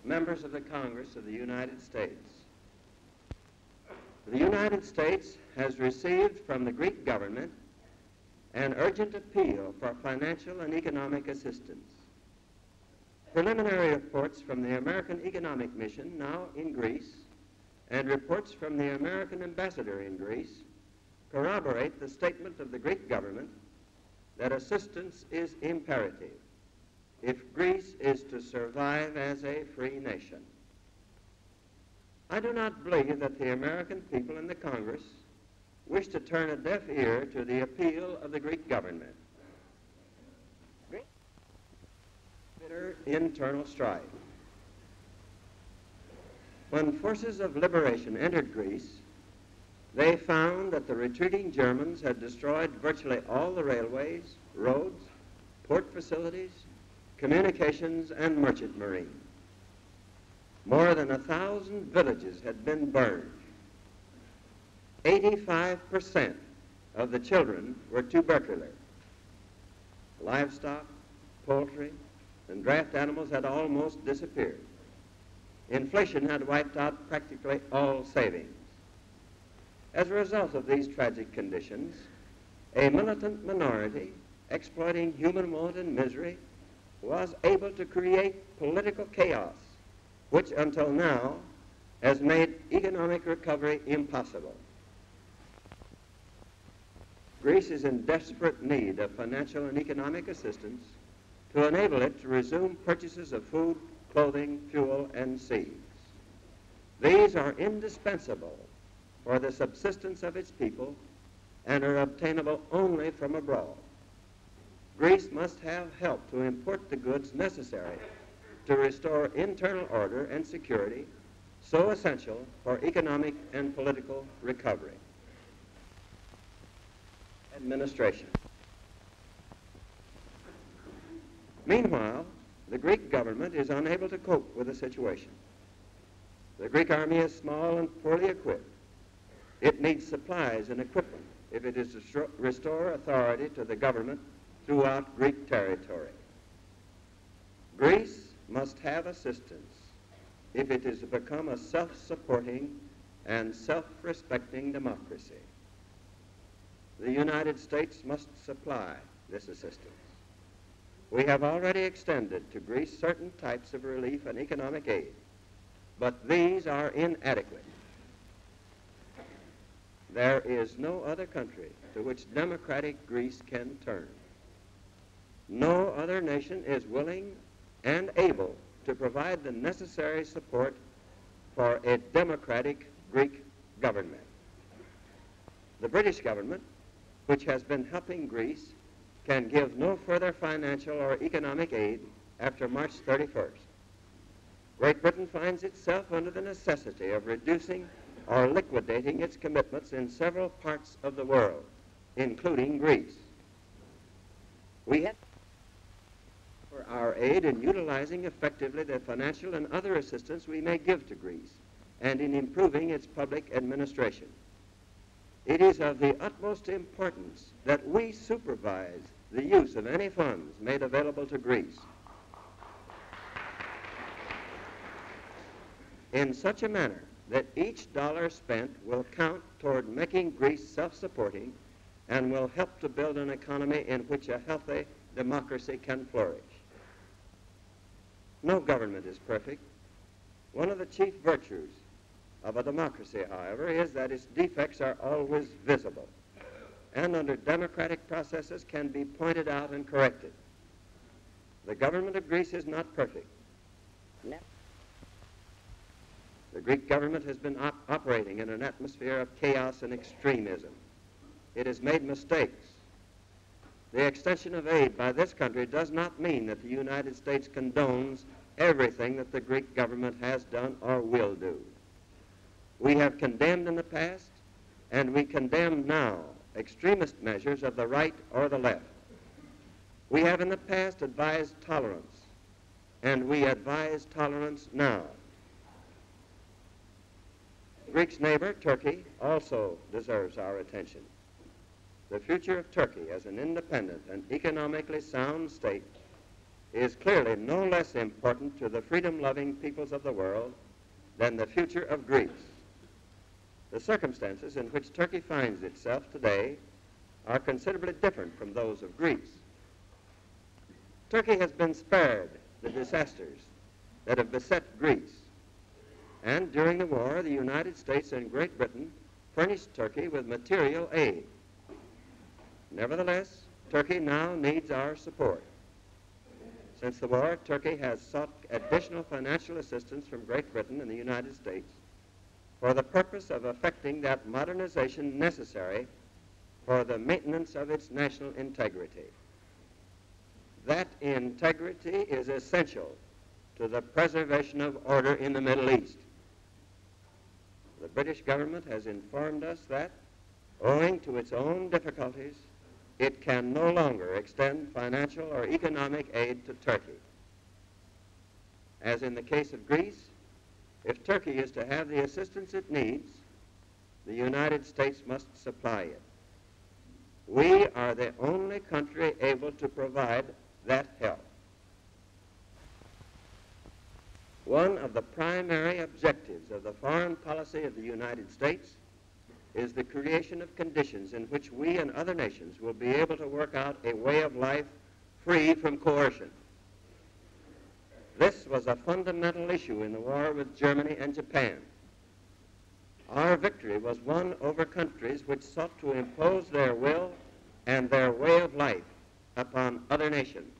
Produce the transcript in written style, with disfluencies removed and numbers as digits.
members of the Congress of the United States. The United States has received from the Greek government an urgent appeal for financial and economic assistance. Preliminary reports from the American Economic Mission now in Greece and reports from the American ambassador in Greece corroborate the statement of the Greek government that assistance is imperative if Greece is to survive as a free nation. I do not believe that the American people in the Congress wish to turn a deaf ear to the appeal of the Greek government. Bitter internal strife. When forces of liberation entered Greece, they found that the retreating Germans had destroyed virtually all the railways, roads, port facilities, communications, and merchant marine. More than 1,000 villages had been burned. 85% of the children were tubercular. Livestock, poultry, and draft animals had almost disappeared. Inflation had wiped out practically all savings. As a result of these tragic conditions, a militant minority, exploiting human want and misery, was able to create political chaos, which until now has made economic recovery impossible. Greece is in desperate need of financial and economic assistance to enable it to resume purchases of food, clothing, fuel, and seeds. These are indispensable for the subsistence of its people and are obtainable only from abroad. Greece must have help to import the goods necessary to restore internal order and security, so essential for economic and political recovery. Administration. Meanwhile, the Greek government is unable to cope with the situation. The Greek army is small and poorly equipped. It needs supplies and equipment if it is to restore authority to the government throughout Greek territory. Greece must have assistance if it is to become a self-supporting and self-respecting democracy. The United States must supply this assistance. We have already extended to Greece certain types of relief and economic aid, but these are inadequate. There is no other country to which democratic Greece can turn. No other nation is willing and able to provide the necessary support for a democratic Greek government. The British government, which has been helping Greece, can give no further financial or economic aid after March 31st. Great Britain finds itself under the necessity of reducing or liquidating its commitments in several parts of the world, including Greece. We have for our aid in utilizing effectively the financial and other assistance we may give to Greece and in improving its public administration. It is of the utmost importance that we supervise the use of any funds made available to Greece in such a manner that each dollar spent will count toward making Greece self-supporting and will help to build an economy in which a healthy democracy can flourish. No government is perfect. One of the chief virtues of a democracy, however, is that its defects are always visible and under democratic processes can be pointed out and corrected. The government of Greece is not perfect. No. The Greek government has been operating in an atmosphere of chaos and extremism. It has made mistakes. The extension of aid by this country does not mean that the United States condones everything that the Greek government has done or will do. We have condemned in the past, and we condemn now, extremist measures of the right or the left. We have in the past advised tolerance, and we advise tolerance now. Greece's neighbor, Turkey, also deserves our attention. The future of Turkey as an independent and economically sound state is clearly no less important to the freedom-loving peoples of the world than the future of Greece. The circumstances in which Turkey finds itself today are considerably different from those of Greece. Turkey has been spared the disasters that have beset Greece, and during the war, the United States and Great Britain furnished Turkey with material aid. Nevertheless, Turkey now needs our support. Since the war, Turkey has sought additional financial assistance from Great Britain and the United States for the purpose of effecting that modernization necessary for the maintenance of its national integrity. That integrity is essential to the preservation of order in the Middle East. The British government has informed us that, owing to its own difficulties, it can no longer extend financial or economic aid to Turkey. As in the case of Greece, if Turkey is to have the assistance it needs, the United States must supply it. We are the only country able to provide that help. One of the primary objectives of the foreign policy of the United States is the creation of conditions in which we and other nations will be able to work out a way of life free from coercion. This was a fundamental issue in the war with Germany and Japan. Our victory was won over countries which sought to impose their will and their way of life upon other nations.